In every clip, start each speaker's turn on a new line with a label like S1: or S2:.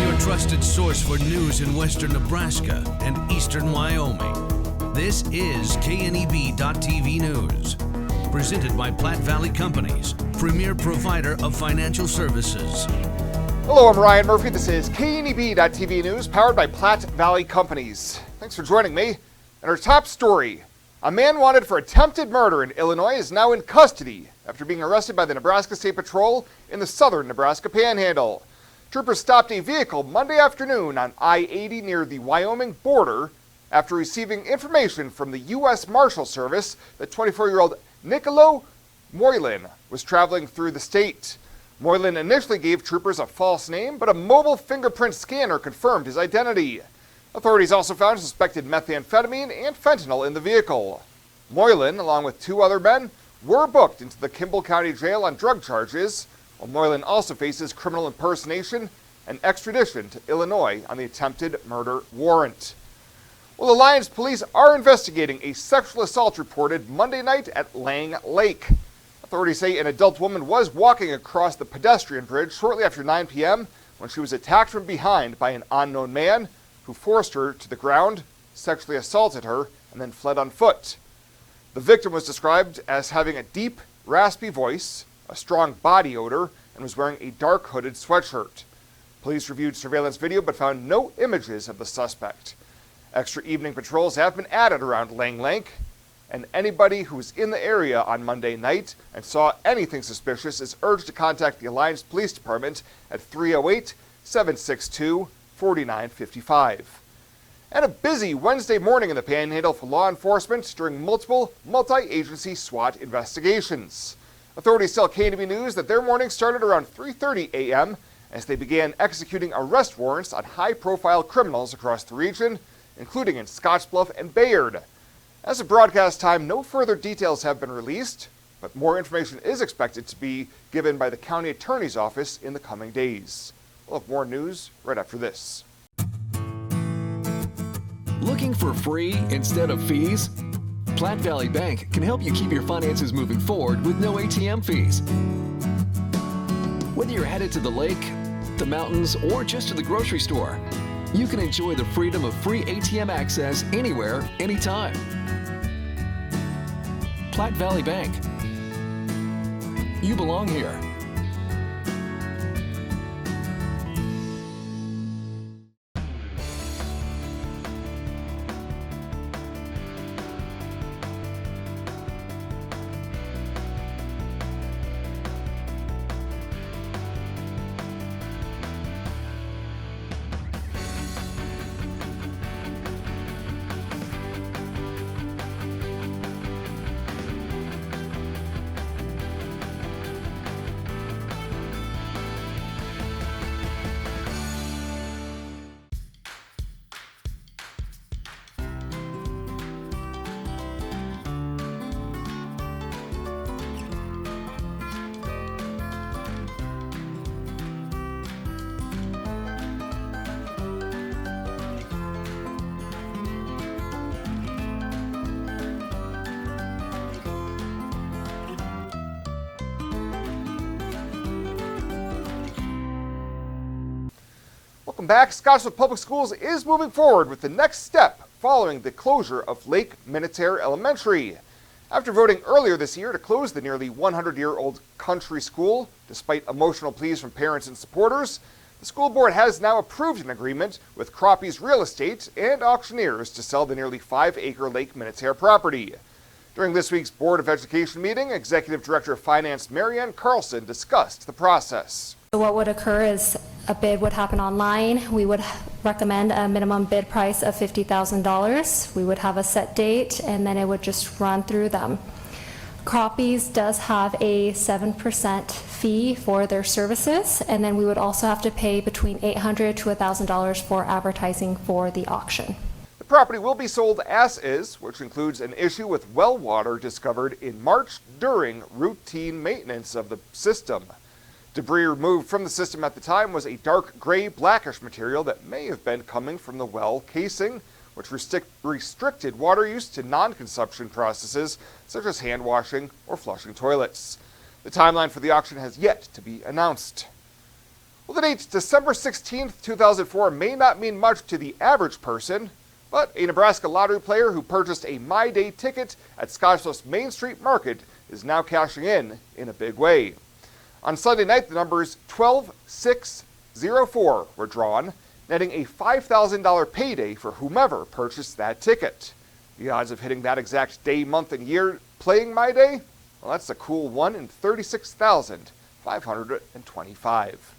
S1: Your trusted source for news in western Nebraska and eastern Wyoming. This is KNEB.TV News. Presented by Platte Valley Companies, premier provider of financial services.
S2: Hello, I'm Ryan Murphy. This is KNEB.TV News, powered by Platte Valley Companies. Thanks for joining me. And our top story, a man wanted for attempted murder in Illinois is now in custody after being arrested by the Nebraska State Patrol in the southern Nebraska Panhandle. Troopers stopped a vehicle Monday afternoon on I-80 near the Wyoming border after receiving information from the U.S. Marshal Service that 24-year-old Nicolo Moylan was traveling through the state. Moylan initially gave troopers a false name, but a mobile fingerprint scanner confirmed his identity. Authorities also found suspected methamphetamine and fentanyl in the vehicle. Moylan, along with two other men, were booked into the Kimball County Jail on drug charges, while Moylan also faces criminal impersonation and extradition to Illinois on the attempted murder warrant. Well, Alliance police are investigating a sexual assault reported Monday night at Lang Lake. Authorities say an adult woman was walking across the pedestrian bridge shortly after 9 p.m. when she was attacked from behind by an unknown man who forced her to the ground, sexually assaulted her, and then fled on foot. The victim was described as having a deep, raspy voice, a strong body odor, and was wearing a dark hooded sweatshirt. Police reviewed surveillance video but found no images of the suspect. Extra evening patrols have been added around Lang Lake, and anybody who was in the area on Monday night and saw anything suspicious is urged to contact the Alliance Police Department at 308-762-4955. And a busy Wednesday morning in the Panhandle for law enforcement during multiple multi-agency SWAT investigations. Authorities tell KNEB News that their morning started around 3:30 a.m. as they began executing arrest warrants on high-profile criminals across the region, including in Scottsbluff and Bayard. As of broadcast time, no further details have been released, but more information is expected to be given by the county attorney's office in the coming days. We'll have more news right after this.
S3: Looking for free instead of fees? Platte Valley Bank can help you keep your finances moving forward with no ATM fees. Whether you're headed to the lake, the mountains, or just to the grocery store, you can enjoy the freedom of free ATM access anywhere, anytime. Platte Valley Bank. You belong here.
S2: Welcome back. Scottsbluff Public Schools is moving forward with the next step following the closure of Lake Minneterre Elementary. After voting earlier this year to close the nearly 100-year-old country school, despite emotional pleas from parents and supporters, the school board has now approved an agreement with Croppies Real Estate and auctioneers to sell the nearly 5-acre Lake Minneterre property. During this week's Board of Education meeting, Executive Director of Finance Marianne Carlson discussed the process.
S4: So what would occur is a bid would happen online. We would recommend a minimum bid price of $50,000. We would have a set date, and then it would just run through them. Croppies does have a 7% fee for their services, and then we would also have to pay between $800 to $1,000 for advertising for the auction.
S2: The property will be sold as is, which includes an issue with well water discovered in March during routine maintenance of the system. Debris removed from the system at the time was a dark gray blackish material that may have been coming from the well casing, which restricted water use to non-consumption processes such as hand washing or flushing toilets. The timeline for the auction has yet to be announced. Well, the date December 16th, 2004 may not mean much to the average person, but a Nebraska lottery player who purchased a My Day ticket at Scottsbluff's Main Street Market is now cashing in a big way. On Sunday night, the numbers 12, 6, 0, 4 were drawn, netting a $5,000 payday for whomever purchased that ticket. The odds of hitting that exact day, month, and year playing My Day? Well, that's a cool 1 in 36,525.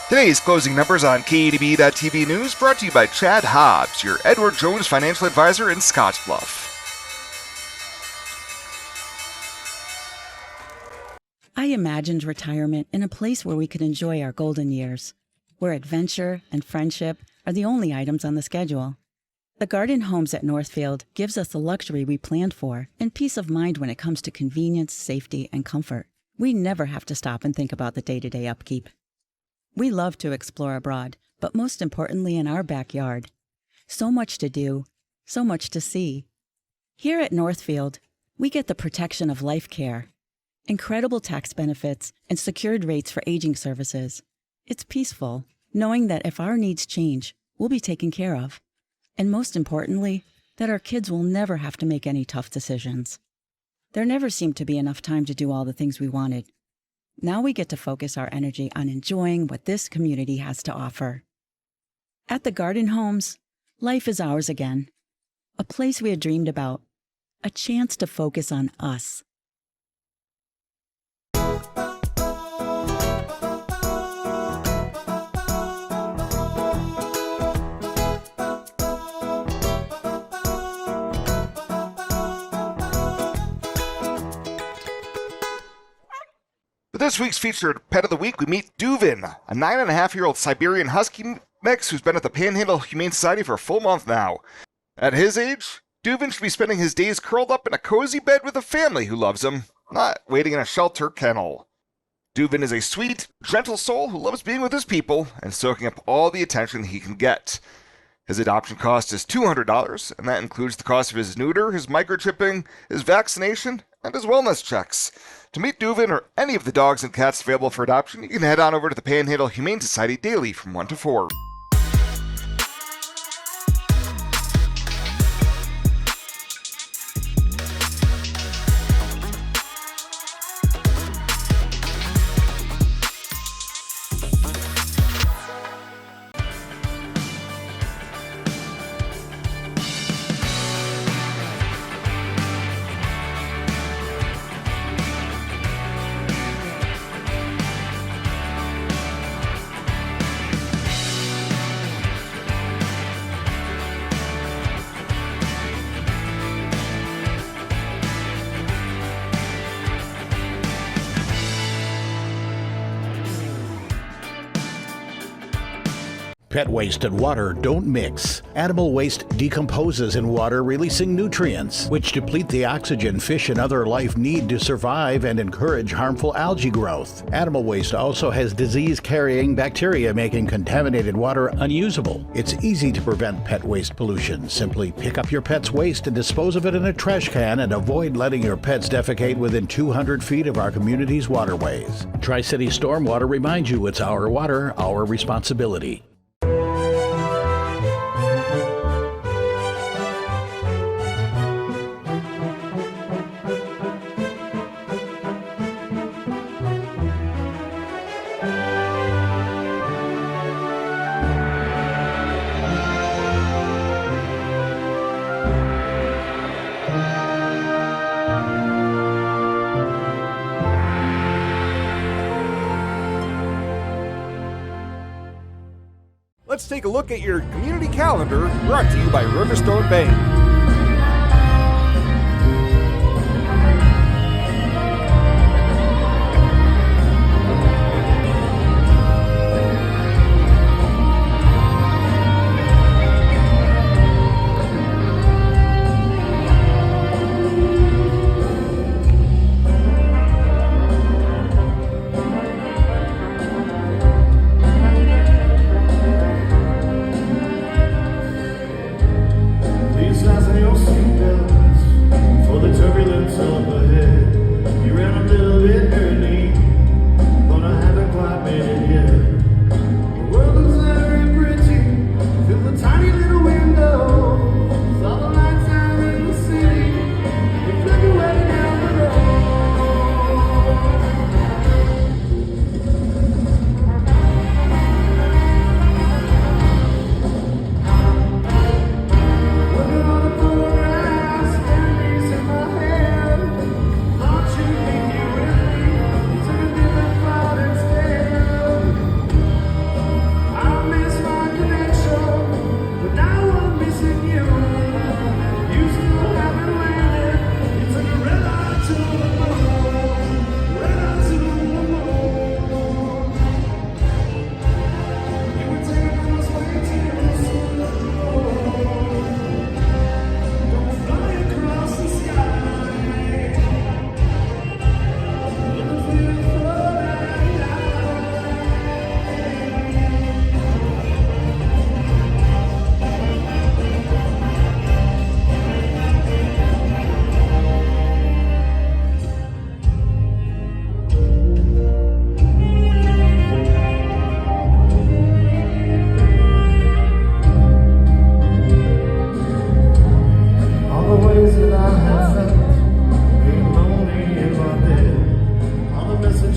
S2: Today's closing numbers on KNEB.TV News brought to you by Chad Hobbs, your Edward Jones financial advisor in Scottsbluff.
S5: I imagined retirement in a place where we could enjoy our golden years, where adventure and friendship are the only items on the schedule. The Garden Homes at Northfield gives us the luxury we planned for and peace of mind when it comes to convenience, safety, and comfort. We never have to stop and think about the day-to-day upkeep. We love to explore abroad, but most importantly in our backyard. So much to do, so much to see. Here at Northfield, we get the protection of life care, incredible tax benefits, and secured rates for aging services. It's peaceful, knowing that if our needs change, we'll be taken care of. And most importantly, that our kids will never have to make any tough decisions. There never seemed to be enough time to do all the things we wanted. Now we get to focus our energy on enjoying what this community has to offer. At the Garden Homes, life is ours again. A place we had dreamed about. A chance to focus on us.
S2: For this week's featured Pet of the Week, we meet Duvin, a 9.5-year-old Siberian Husky mix who's been at the Panhandle Humane Society for a full month now. At his age, Duvin should be spending his days curled up in a cozy bed with a family who loves him, not waiting in a shelter kennel. Duvin is a sweet, gentle soul who loves being with his people and soaking up all the attention he can get. His adoption cost is $200, and that includes the cost of his neuter, his microchipping, his vaccination, and his wellness checks. To meet Duvin or any of the dogs and cats available for adoption, you can head on over to the Panhandle Humane Society daily from 1 to 4.
S6: Pet waste and water don't mix. Animal waste decomposes in water, releasing nutrients, which deplete the oxygen fish and other life need to survive and encourage harmful algae growth. Animal waste also has disease-carrying bacteria, making contaminated water unusable. It's easy to prevent pet waste pollution. Simply pick up your pet's waste and dispose of it in a trash can, and avoid letting your pets defecate within 200 feet of our community's waterways. Tri-City Stormwater reminds you it's our water, our responsibility.
S2: Let's take a look at your community calendar, brought to you by Riverstone Bank.
S7: Please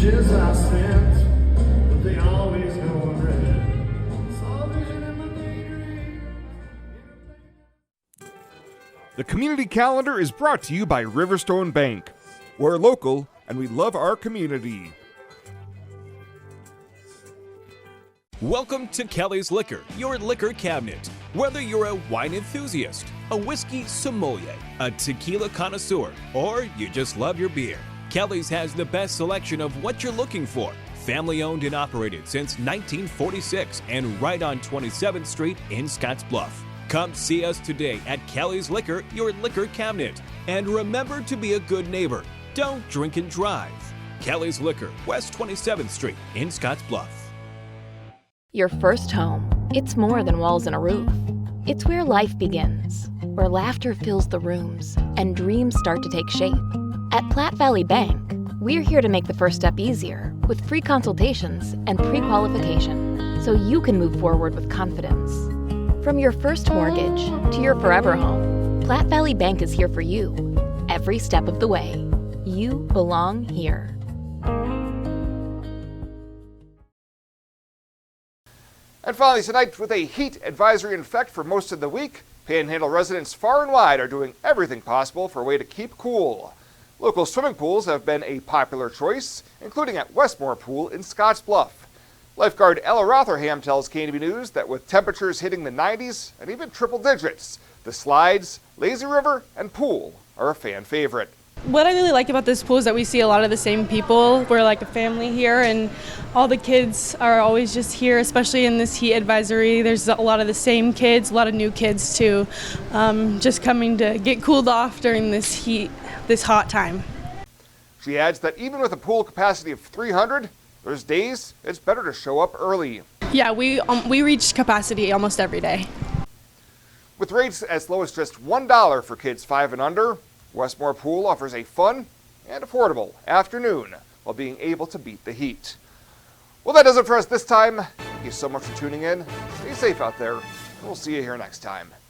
S7: bridges I spent, but they always go unread. Saw a vision in my daydream.
S2: The community calendar is brought to you by Riverstone Bank. We're local and we love our community.
S8: Welcome to Kelly's Liquor, your liquor cabinet. Whether you're a wine enthusiast, a whiskey sommelier, a tequila connoisseur, or you just love your beer, Kelly's has the best selection of what you're looking for. Family owned and operated since 1946 and right on 27th Street in Scottsbluff. Come see us today at Kelly's Liquor, your liquor cabinet. And remember to be a good neighbor. Don't drink and drive. Kelly's Liquor, West 27th Street in Scottsbluff.
S9: Your first home. It's more than walls and a roof. It's where life begins, where laughter fills the rooms and dreams start to take shape. At Platte Valley Bank, we're here to make the first step easier with free consultations and pre-qualification so you can move forward with confidence. From your first mortgage to your forever home, Platte Valley Bank is here for you every step of the way. You belong here.
S2: And finally tonight, with a heat advisory in effect for most of the week, Panhandle residents far and wide are doing everything possible for a way to keep cool. Local swimming pools have been a popular choice, including at Westmore Pool in Scottsbluff. Lifeguard Ella Rotherham tells KNB News that with temperatures hitting the 90s and even triple digits, the slides, lazy river, and pool are a fan favorite.
S10: What I really like about this pool is that we see a lot of the same people. We're like a family here, and all the kids are always just here, especially in this heat advisory. There's a lot of the same kids, a lot of new kids too, just coming to get cooled off during this heat, this hot time.
S2: She adds that even with a pool capacity of 300, there's days it's better to show up early.
S10: Yeah, we reach capacity almost every day.
S2: With rates as low as just $1 for kids 5 and under, Westmore Pool offers a fun and affordable afternoon while being able to beat the heat. Well, that does it for us this time. Thank you so much for tuning in. Stay safe out there, and we'll see you here next time.